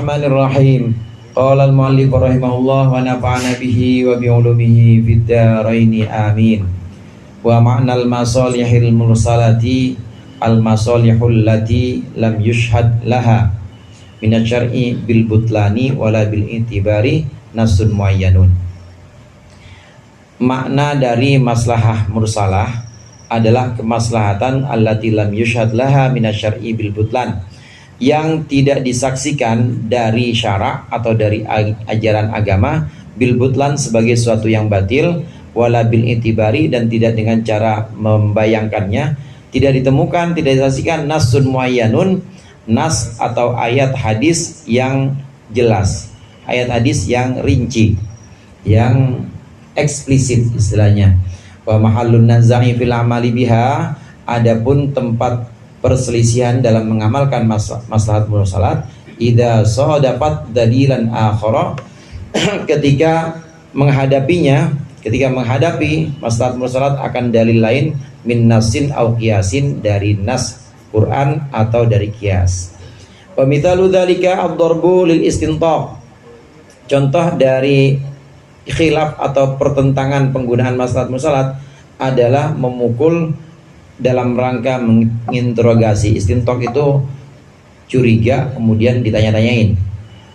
Bismillahirrahmanirrahim. Qala al-mu'allif rahimahullah wa nafa'ana bihi wa bi'ulumihi fid dharain amin. Wa ma'nal masalihil mursalati al-masalihul lati lam yushhad laha minasy syar'i bil butlani wala bil itibari nasun muayyanun. Makna dari maslahah mursalah adalah kemaslahatan allati lam yushhad laha minasy syar'i bil butlan, yang tidak disaksikan dari syarak atau dari ajaran agama, bil butlan sebagai sesuatu yang batil, wala bil itibari dan tidak dengan cara membayangkannya, tidak ditemukan, tidak disaksikan nasun muayyanun, nas atau ayat hadis yang jelas, ayat hadis yang rinci, yang eksplisit istilahnya. Wa mahallun nazai fil amali biha, adapun tempat perselisihan dalam mengamalkan maslahat mursalat idza sadafat dalilan akhara, ketika menghadapi maslahat mursalat akan dalil lain min nasin au qiyasin, dari nas Quran atau dari qiyas. Wa mithalu dzalika ad-darbu lil istintaq, contoh dari khilaf atau pertentangan penggunaan maslahat mursalat adalah memukul dalam rangka menginterogasi. Istintok itu curiga kemudian ditanya-tanyain.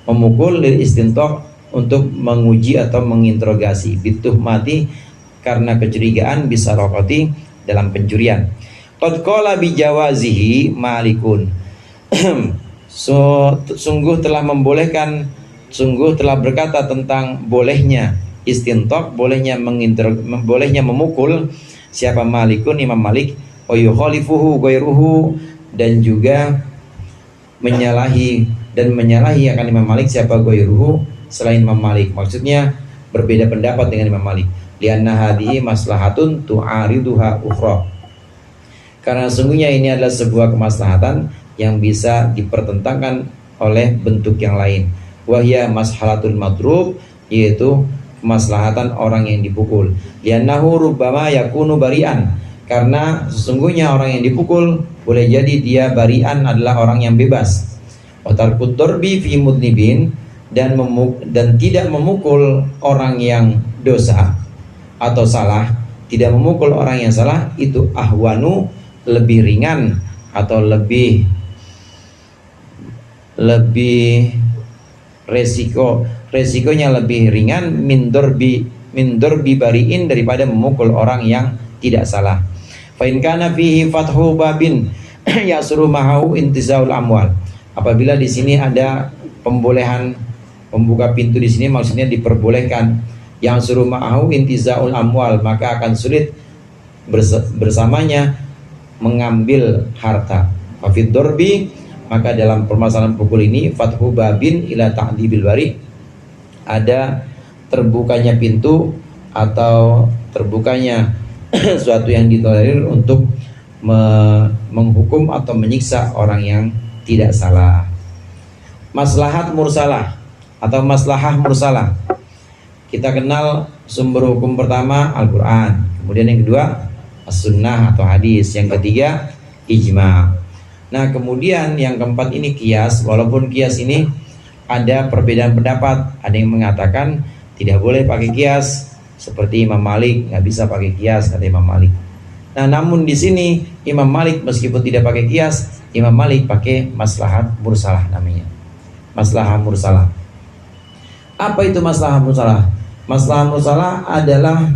Memukul lil istintok untuk menguji atau menginterogasi. Bituh mati karena kecurigaan, bisa rokoti dalam pencurian. Qad qala bijawazihi malikun. Sungguh telah berkata tentang bolehnya istintok, bolehnya memukul siapa Malikun, Imam Malik, wa yukhalifuhu ghairuhu, dan juga menyalahi akan Imam Malik siapa ghairuhu, selain Imam Malik. Maksudnya berbeda pendapat dengan Imam Malik. Lianna hadhihi maslahatun tu'ariduha ukhra, karena sungguhnya ini adalah sebuah kemaslahatan yang bisa dipertentangkan oleh bentuk yang lain. Wahya maslahatul madrub, yaitu kemaslahatan orang yang dipukul. Liannahu rubbama yakunu bari'an, karena sesungguhnya orang yang dipukul boleh jadi dia bari'an, adalah orang yang bebas. Wa tarkut darbi fi mudnibin, dan tidak memukul orang yang dosa atau salah, tidak memukul orang yang salah itu ahwanu, lebih ringan atau lebih resikonya lebih ringan min dorbi bariin, daripada memukul orang yang tidak salah. Fa in kana fihi fathu babin yasru mahu intizaul amwal, apabila di sini ada pembolehan membuka pintu, di sini maksudnya diperbolehkan yang suruh mahu intizaul amwal, maka akan sulit bersamanya mengambil harta. Fa fid dorbi, maka dalam permasalahan pukul ini fathu babin ila ta'dibil bari, ada terbukanya pintu atau terbukanya suatu yang ditolerir untuk menghukum atau menyiksa orang yang tidak salah. Maslahat mursalah atau maslahah mursalah, kita kenal sumber hukum pertama Al-Quran, kemudian yang kedua as-sunnah atau hadis, yang ketiga ijma'. Nah kemudian yang keempat ini qiyas. Walaupun qiyas ini ada perbedaan pendapat, ada yang mengatakan tidak boleh pakai qiyas, seperti Imam Malik, nggak bisa pakai qiyas kata Imam Malik. Nah namun di sini Imam Malik meskipun tidak pakai qiyas, Imam Malik pakai maslahat mursalah, namanya maslahah mursalah. Apa itu maslahah mursalah? Maslahah mursalah adalah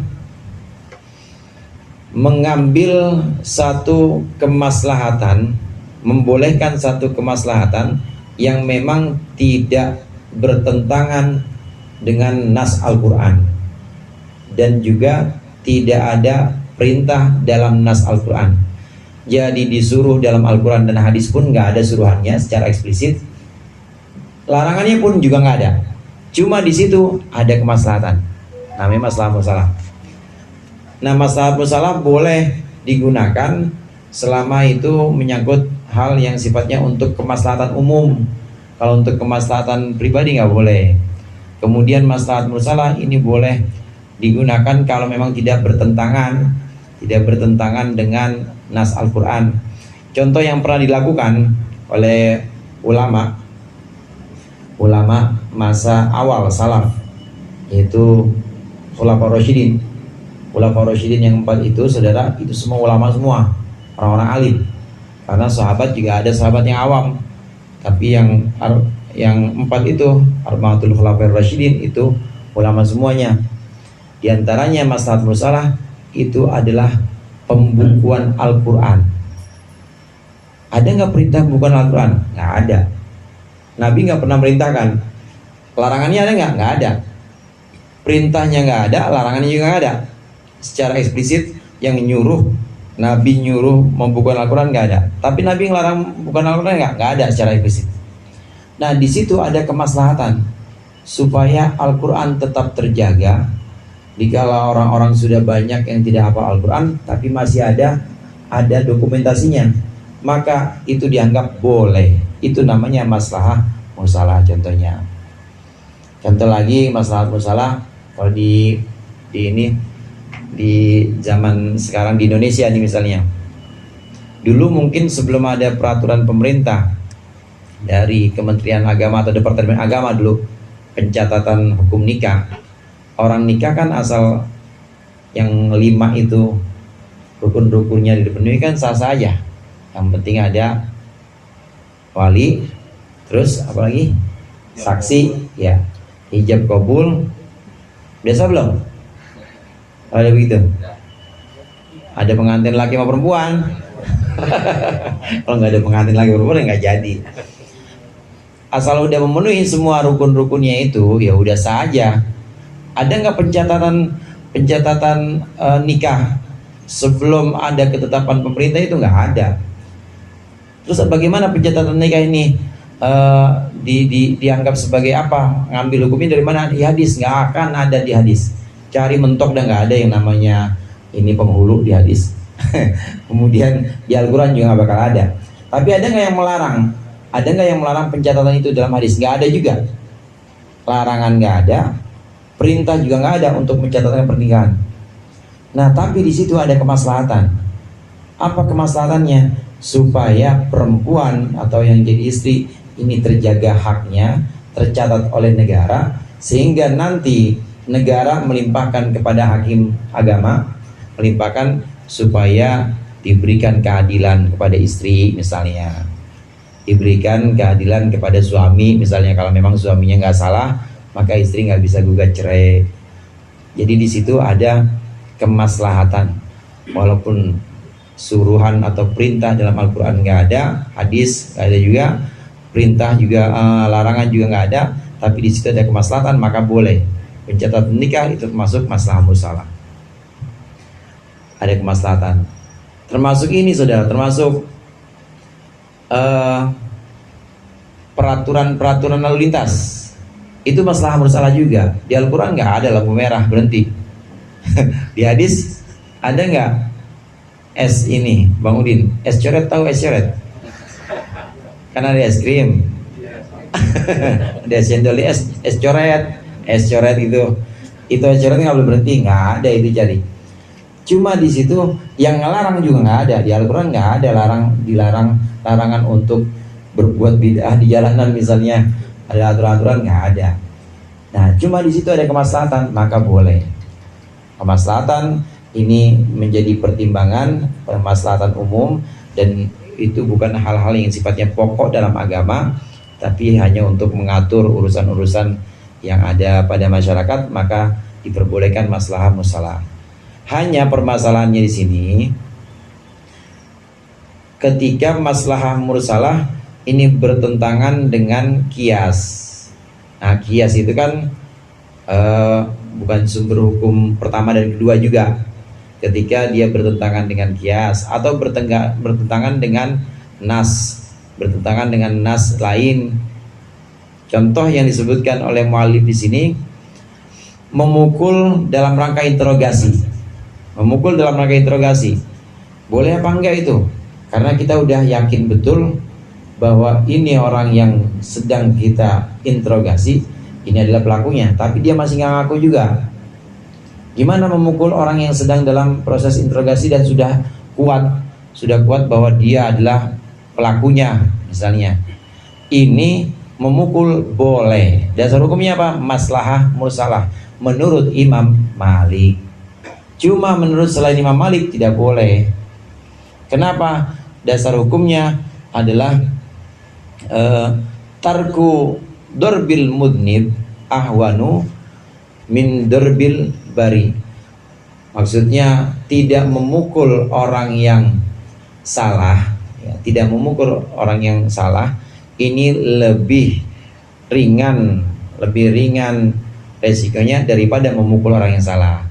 mengambil satu kemaslahatan, membolehkan satu kemaslahatan yang memang tidak bertentangan dengan nas Al-Quran, dan juga tidak ada perintah dalam nas Al-Quran. Jadi disuruh dalam Al-Quran dan hadis pun nggak ada suruhannya secara eksplisit, larangannya pun juga nggak ada, cuma di situ ada kemaslahatan, namanya maslahah mursalah. Nah maslahah mursalah boleh digunakan selama itu menyangkut hal yang sifatnya untuk kemaslahatan umum. Kalau untuk kemaslahatan pribadi nggak boleh. Kemudian maslahat mursalah ini boleh digunakan kalau memang tidak bertentangan dengan nas Al-Quran. Contoh yang pernah dilakukan oleh ulama, ulama masa awal salaf, yaitu Khulafaur Rasyidin. Khulafaur Rasyidin yang 4 itu, saudara, itu semua ulama semua, orang-orang alim. Karena sahabat juga ada sahabat yang awam, tapi yang 4 itu Arba'atul Khulafaur Rasyidin itu ulama semuanya. Di antaranya maslahat mursalah itu adalah pembukuan Al-Quran. Ada nggak perintah pembukuan Al-Quran? Nggak ada. Nabi nggak pernah merintahkan. Larangannya ada nggak? Nggak ada. Perintahnya nggak ada, larangannya juga nggak ada. Secara eksplisit yang nyuruh, Nabi nyuruh membukukan Al-Quran nggak ada. Tapi Nabi ngelarang bukan Al-Quran nggak ada secara eksplisit. Nah, di situ ada kemaslahatan supaya Al-Quran tetap terjaga. Dikala orang-orang sudah banyak yang tidak hafal Al-Quran, tapi masih ada dokumentasinya, maka itu dianggap boleh. Itu namanya maslahah mursalah contohnya. Contoh lagi maslahah mursalah kalau di zaman sekarang di Indonesia nih misalnya. Dulu mungkin sebelum ada peraturan pemerintah dari Kementerian Agama atau Departemen Agama dulu, pencatatan hukum nikah. Orang nikah kan asal yang 5 itu rukun-rukunnya dipenuhi kan sah-sah aja. Yang penting ada wali, terus apa lagi? Saksi, ya. Hijab kabul. Biasa belum? Ada begitu? Ada pengantin laki sama perempuan. Kalau nggak ada pengantin laki perempuan nggak jadi. Asal udah memenuhi semua rukun-rukunnya itu, ya udah saja. Ada nggak pencatatan nikah sebelum ada ketetapan pemerintah? Itu nggak ada. Terus bagaimana pencatatan nikah ini dianggap sebagai apa? Ngambil hukumnya dari mana? Di hadis. Nggak akan ada di hadis. Cari mentok dan nggak ada yang namanya ini penghulu di hadis. Kemudian di Al-Quran juga nggak bakal ada. Tapi ada nggak yang melarang? Ada nggak yang melarang pencatatan itu dalam hadis? Nggak ada juga. Larangan nggak ada. Perintah juga nggak ada untuk mencatatkan pernikahan. Nah, tapi di situ ada kemaslahatan. Apa kemaslahatannya? Supaya perempuan atau yang jadi istri ini terjaga haknya, tercatat oleh negara, sehingga nanti negara melimpahkan kepada hakim agama, melimpahkan supaya diberikan keadilan kepada istri misalnya, diberikan keadilan kepada suami misalnya. Kalau memang suaminya nggak salah, maka istri nggak bisa gugat cerai. Jadi di situ ada kemaslahatan. Walaupun suruhan atau perintah dalam Al-Quran nggak ada, hadis nggak ada juga, perintah juga larangan juga nggak ada, tapi di situ ada kemaslahatan, maka boleh. Pencatatan nikah itu termasuk maslahah mursalah. Ada kemaslahatan. Termasuk ini saudara, termasuk peraturan lalu lintas. Itu maslahah mursalah juga. Di Al-Quran nggak ada lampu merah berhenti. Di hadis ada nggak es ini, Bang Udin? Es coret, tahu es coret? Karena ada es krim. Ada es cendol, es coret itu es coret nggak boleh berhenti, nggak ada itu jadi. Cuma di situ yang ngelarang juga nggak ada. Di Al-Quran nggak ada larangan untuk berbuat bid'ah di jalanan misalnya. Ada aturan-aturan nggak ada. Nah, cuma di situ ada kemaslahatan, maka boleh. Kemaslahatan ini menjadi pertimbangan kemaslahatan umum, dan itu bukan hal-hal yang sifatnya pokok dalam agama, tapi hanya untuk mengatur urusan-urusan yang ada pada masyarakat, maka diperbolehkan maslahah mursalah. Hanya permasalahannya di sini, ketika maslahah mursalah ini bertentangan dengan kias. Nah, kias itu kan bukan sumber hukum pertama dan kedua juga. Ketika dia bertentangan dengan kias atau bertentangan dengan bertentangan dengan nas lain. Contoh yang disebutkan oleh mu'allif di sini, memukul dalam rangka interogasi. Memukul dalam rangka interogasi. Boleh apa enggak itu? Karena kita udah yakin betul bahwa ini orang yang sedang kita interogasi, ini adalah pelakunya, tapi dia masih nggak ngaku juga. Gimana memukul orang yang sedang dalam proses interogasi dan sudah kuat bahwa dia adalah pelakunya misalnya? Ini memukul boleh. Dasar hukumnya apa? Maslahah mursalah menurut Imam Malik. Cuma menurut selain Imam Malik tidak boleh. Kenapa? Dasar hukumnya adalah tarku dorbil mudnib ahwanu min dorbil bari. Maksudnya tidak memukul orang yang salah, ya, tidak memukul orang yang salah ini lebih ringan resikonya daripada memukul orang yang salah.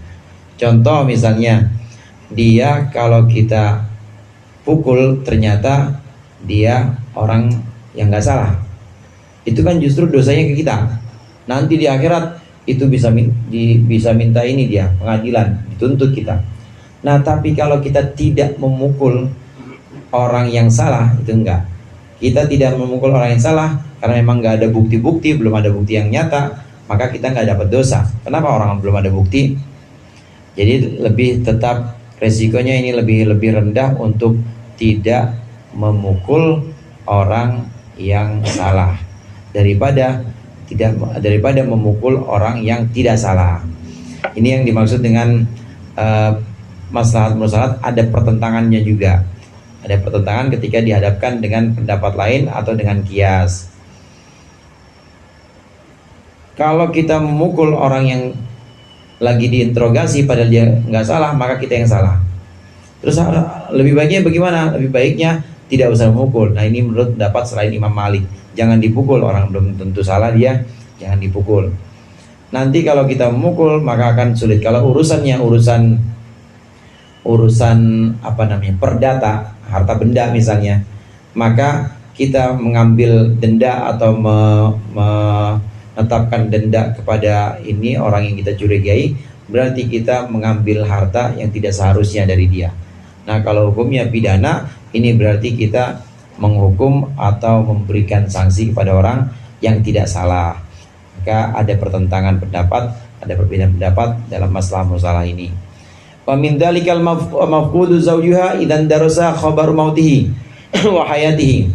Contoh misalnya, dia kalau kita pukul ternyata dia orang yang nggak salah, itu kan justru dosanya ke kita. Nanti di akhirat itu bisa minta ini dia pengadilan, dituntut kita. Nah tapi kalau kita tidak memukul orang yang salah, itu enggak. Kita tidak memukul orang yang salah karena memang nggak ada bukti-bukti, belum ada bukti yang nyata, maka kita nggak dapat dosa. Kenapa? Orang belum ada bukti. Jadi lebih tetap resikonya ini lebih rendah untuk tidak memukul orang yang salah daripada memukul orang yang tidak salah. Ini yang dimaksud dengan maslahat mursalat. Ada pertentangannya juga. Ada pertentangan ketika dihadapkan dengan pendapat lain atau dengan kias. Kalau kita memukul orang yang lagi diinterogasi padahal dia nggak salah, maka kita yang salah. Terus lebih baiknya bagaimana? Lebih baiknya tidak usah memukul. Nah ini menurut pendapat selain Imam Malik. Jangan dipukul, orang belum tentu salah dia, jangan dipukul. Nanti kalau kita memukul maka akan sulit. Kalau urusannya urusan apa namanya, perdata, harta benda misalnya, maka kita mengambil denda atau menetapkan denda kepada ini orang yang kita curigai, berarti kita mengambil harta yang tidak seharusnya dari dia. Nah kalau hukumnya pidana, ini berarti kita menghukum atau memberikan sanksi kepada orang yang tidak salah. Maka ada pertentangan pendapat, ada perbedaan pendapat dalam masalah musalah ini. Wa min dzalikal mafqudu zawjuha idzan darasa khabar mautihi wa hayatihi.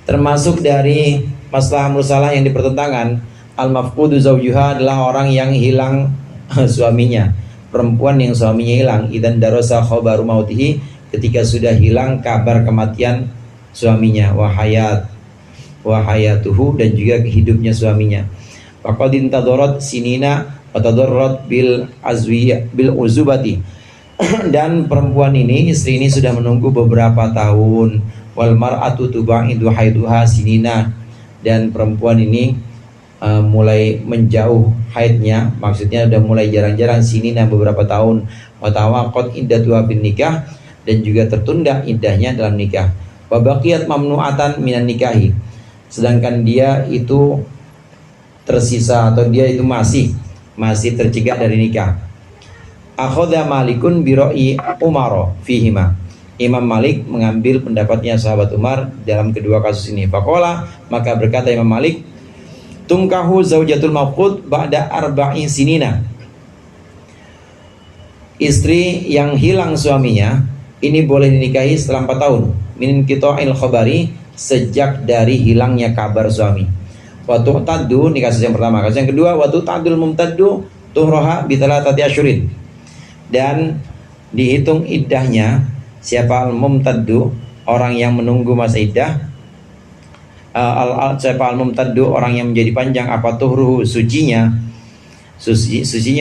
Termasuk dari masalah musalah yang dipertentangkan, al mafqudu zawjuha adalah orang yang hilang suaminya, perempuan yang suaminya hilang, idzan darasa khabar mautihi, ketika sudah hilang kabar kematian suaminya, wahayatuhu, dan juga hidupnya suaminya. Faqad intadarat sinina wa tadarrat bil uzubati. Dan perempuan ini, istri ini sudah menunggu beberapa tahun. Wal mar'atu tubaidu haiduha sinina, dan perempuan ini mulai menjauh haidnya, maksudnya sudah mulai jarang-jarang, sinina beberapa tahun. Wa tawaqat iddatuha bin nikah, dan juga tertunda iddahnya dalam nikah. Wa baqiyat mamnu'atan minan nikahi, sedangkan dia itu tersisa atau dia itu masih tercegah dari nikah. Akhadha Malikun bi ra'i Umar fihima. Imam Malik mengambil pendapatnya sahabat Umar dalam kedua kasus ini. Faqala, maka berkata Imam Malik, tungkahu zaujatul mafqud ba'da arba'in sinina. Istri yang hilang suaminya ini boleh dinikahi setelah 4 tahun. Min qita'il khabari, sejak dari hilangnya kabar suami. Wa tu'taddu, ini kasus yang pertama. Kasus yang kedua, wa tu'taddul mumtaddu tuhraha bi thalathati asyurin. Dan dihitung iddahnya siapa al-mumtaddu, orang yang menunggu masa iddah. Siapa al-mumtaddu, orang yang menjadi panjang, apa tuhruhu, sucinya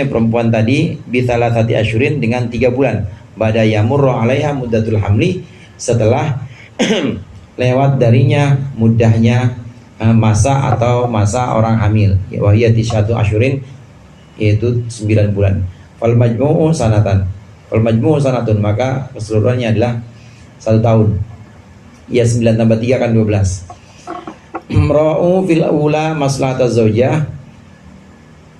perempuan tadi, bi thalathati asyurin, dengan 3 bulan. Bada yamurru 'alaiha muddatul hamli, setelah lewat darinya mudahnya masa atau masa orang hamil, wa hiya tisyatu asyurin, yaitu 9 bulan. Fal majmu'u sanatun, maka keseluruhannya adalah 1 tahun. Ya 9 tambah 3 kan 12. Ra'u fil ula maslahataz zaujah.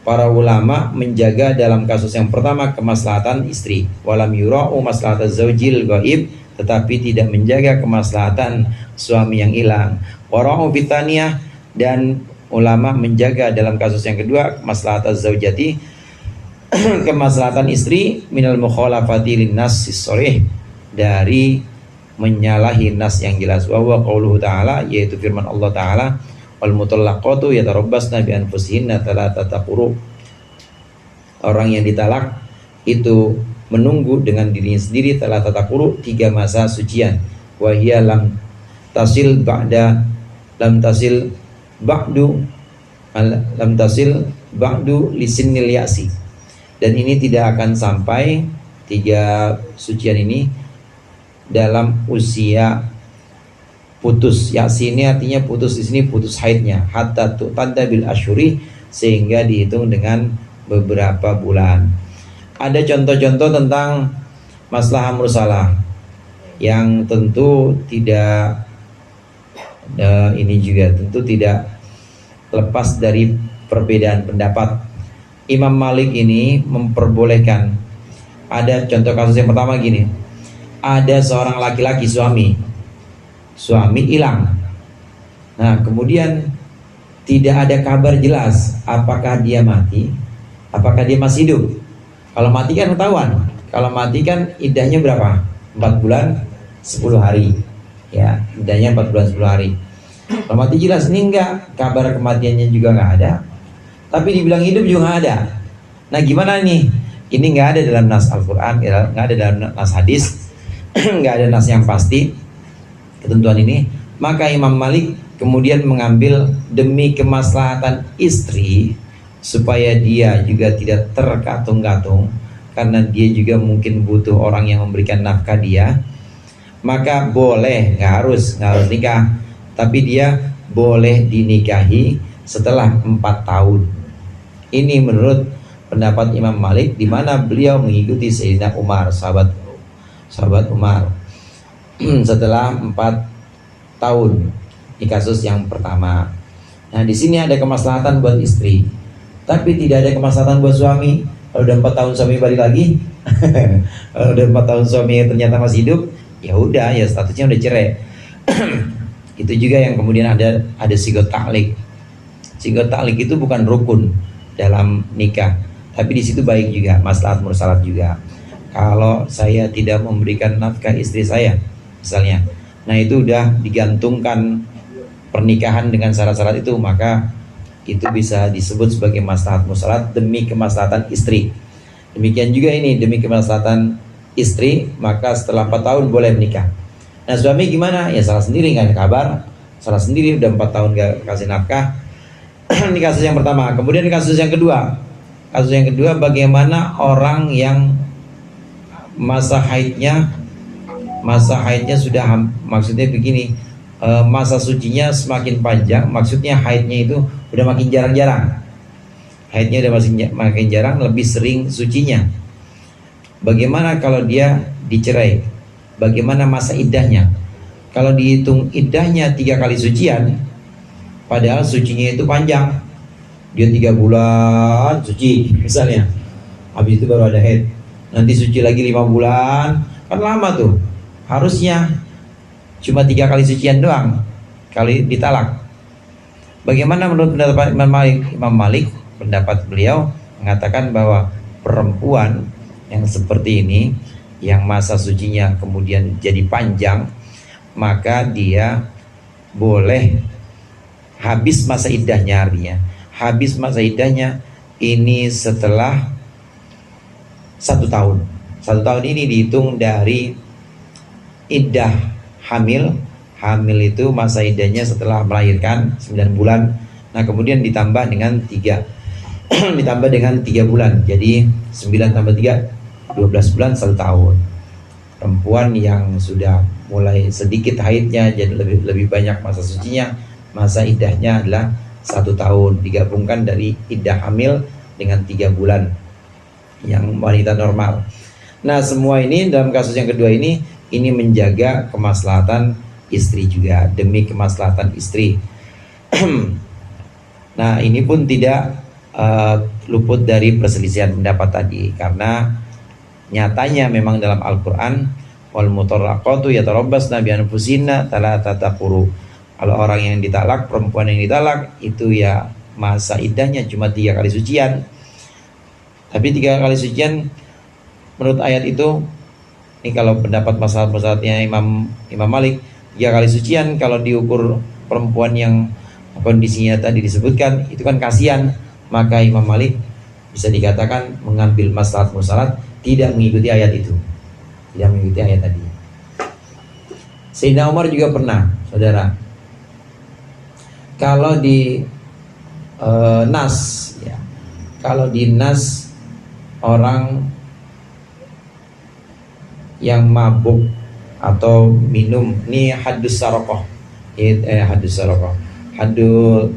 Para ulama menjaga dalam kasus yang pertama kemaslahatan istri. Walam yura'u maslahataz zaujil ghaib, tetapi tidak menjaga kemaslahatan suami yang hilang. Wara'u fitaniyah, dan ulama menjaga dalam kasus yang kedua kemaslahataz zaujati, kemaslahatan istri, minal mukhalafati linnas sharih, dari menyalahi nas yang jelas. Wa huwa qauluhu ta'ala, yaitu firman Allah Ta'ala, wal mutallaqatu yatarabbasna bi anfusihinna thalathata quru. Orang yang ditalak itu menunggu dengan dirinya sendiri thalathata quru, 3 masa sucian. Wa hiya lam tasil ba'du lisinil ya'si. Dan ini tidak akan sampai 3 sucian ini dalam usia putus. Ya'si ini artinya putus, di sini putus haidnya, hatta tu'tadda bil asyuri, sehingga dihitung dengan beberapa bulan. Ada contoh-contoh tentang maslahah mursalah yang tentu tidak ini juga tentu tidak lepas dari perbedaan pendapat. Imam Malik ini memperbolehkan. Ada contoh kasus yang pertama gini. Ada seorang laki-laki suami hilang. Nah, kemudian tidak ada kabar jelas apakah dia mati, apakah dia masih hidup. Kalau mati kan ketahuan. Kalau mati kan iddahnya berapa? 4 bulan 10 hari. Ya, iddahnya 4 bulan 10 hari. Kalau mati jelas, ini enggak, kabar kematiannya juga enggak ada. Tapi dibilang hidup juga nggak ada. Nah, gimana nih? Ini nggak ada dalam nas Al-Quran, nggak ada dalam nas hadis, nggak ada nas yang pasti ketentuan ini. Maka Imam Malik kemudian mengambil demi kemaslahatan istri, supaya dia juga tidak terkatung-katung, karena dia juga mungkin butuh orang yang memberikan nafkah dia. Maka boleh, nggak harus nikah, tapi dia boleh dinikahi setelah 4 tahun. Ini menurut pendapat Imam Malik, di mana beliau mengikuti Sayyidina Umar, sahabat Umar. Setelah 4 tahun, di kasus yang pertama. Nah, di sini ada kemaslahatan buat istri, tapi tidak ada kemaslahatan buat suami. Kalau udah 4 tahun suami balik lagi, kalau udah 4 tahun suami ternyata masih hidup, ya udah, ya statusnya udah cerai. Itu juga yang kemudian ada sigot ta'liq. Sigot ta'liq itu bukan rukun dalam nikah, tapi di situ baik juga, maslahat mursalat juga. Kalau saya tidak memberikan nafkah istri saya misalnya, nah itu udah digantungkan pernikahan dengan syarat-syarat itu, maka itu bisa disebut sebagai maslahat mursalat demi kemaslahatan istri. Demikian juga ini demi kemaslahatan istri, maka setelah 4 tahun boleh menikah. Nah, suami gimana? Ya salah sendiri, nggak ada kabar, salah sendiri, udah 4 tahun gak kasih nafkah. Ini kasus yang pertama. Kemudian kasus yang kedua, bagaimana orang yang masa haidnya sudah, maksudnya begini, masa sucinya semakin panjang, maksudnya haidnya itu udah makin jarang-jarang, makin jarang, lebih sering sucinya. Bagaimana kalau dia dicerai? Bagaimana masa iddahnya? Kalau dihitung iddahnya 3 kali sucian, padahal sucinya itu panjang, dia 3 bulan suci misalnya, habis itu baru ada haid, nanti suci lagi 5 bulan, kan lama tuh. Harusnya cuma 3 kali sucian doang kali ditalak. Bagaimana menurut pendapat Imam Malik? Pendapat beliau mengatakan bahwa perempuan yang seperti ini, yang masa sucinya kemudian jadi panjang, maka dia boleh habis masa iddahnya. Artinya habis masa iddahnya ini setelah 1 tahun. 1 tahun ini dihitung dari iddah hamil. Hamil itu masa iddahnya setelah melahirkan 9 bulan. Nah, kemudian ditambah dengan 3 ditambah dengan 3 bulan. Jadi 9 tambah 3 12 bulan, 1 tahun. Perempuan yang sudah mulai sedikit haidnya, jadi lebih banyak masa sucinya, masa iddahnya adalah 1 tahun, digabungkan dari iddah hamil dengan 3 bulan yang wanita normal. Nah, semua ini dalam kasus yang kedua ini menjaga kemaslahatan istri juga, demi kemaslahatan istri. Nah, ini pun tidak luput dari perselisihan pendapat tadi, karena nyatanya memang dalam Al-Quran, wal mutallaqatu yatarabbasna bi anfusihinna thalathata quru. Kalau orang yang ditalak, perempuan yang ditalak, itu ya masa iddahnya cuma 3 kali sucian. Tapi 3 kali sucian menurut ayat itu, ini kalau pendapat masalah-masalahnya Imam Malik, 3 kali sucian kalau diukur perempuan yang kondisinya tadi disebutkan, itu kan kasihan, maka Imam Malik bisa dikatakan mengambil maslahat mursalat, tidak mengikuti ayat itu, tidak mengikuti ayat tadi. Sayyidina Umar juga pernah, saudara, kalau di nas, ya, kalau di nas orang yang mabuk atau minum, ini hadus sarokoh, hadus sarokoh, hadul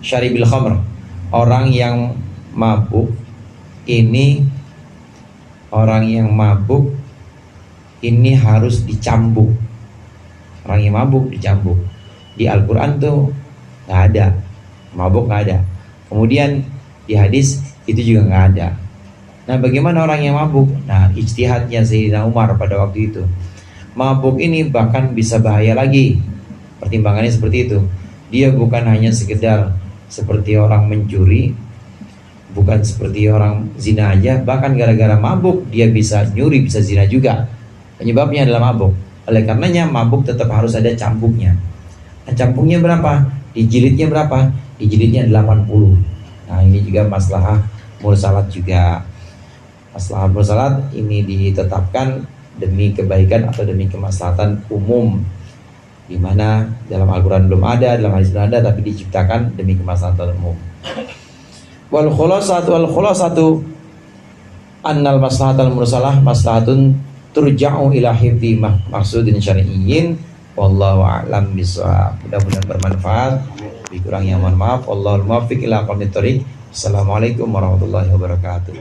syaribil khamr, orang yang mabuk ini, orang yang mabuk ini harus dicambuk. Orang yang mabuk dicambuk. Di Al-Quran tuh nggak ada, mabuk nggak ada. Kemudian di hadis itu juga nggak ada. Nah, bagaimana orang yang mabuk? Nah, ijtihadnya Sayyidina Umar pada waktu itu, mabuk ini bahkan bisa bahaya lagi. Pertimbangannya seperti itu. Dia bukan hanya sekedar seperti orang mencuri, bukan seperti orang zina aja, bahkan gara-gara mabuk dia bisa nyuri, bisa zina juga. Penyebabnya adalah mabuk. Oleh karenanya mabuk tetap harus ada cambuknya. Nah, cambuknya berapa? Dijilidnya berapa? Dijilidnya 80. Nah, ini juga maslahah mursalat juga. Maslahah mursalat ini ditetapkan demi kebaikan atau demi kemaslahatan umum, di mana dalam Al-Quran belum ada, dalam hadis belum ada, tapi diciptakan demi kemaslahatan umum. Wal khulasatu annal maslahatul mursalah maslahatun turja'u ila hifdzi maksudin syar'iyyin, wallahu a'lam bishawab. Mudah-mudahan bermanfaat. Lebih kurangnya mohon maaf. Wallahul muwaffiq ila aqwamit thoriq. Assalamualaikum warahmatullahi wabarakatuh.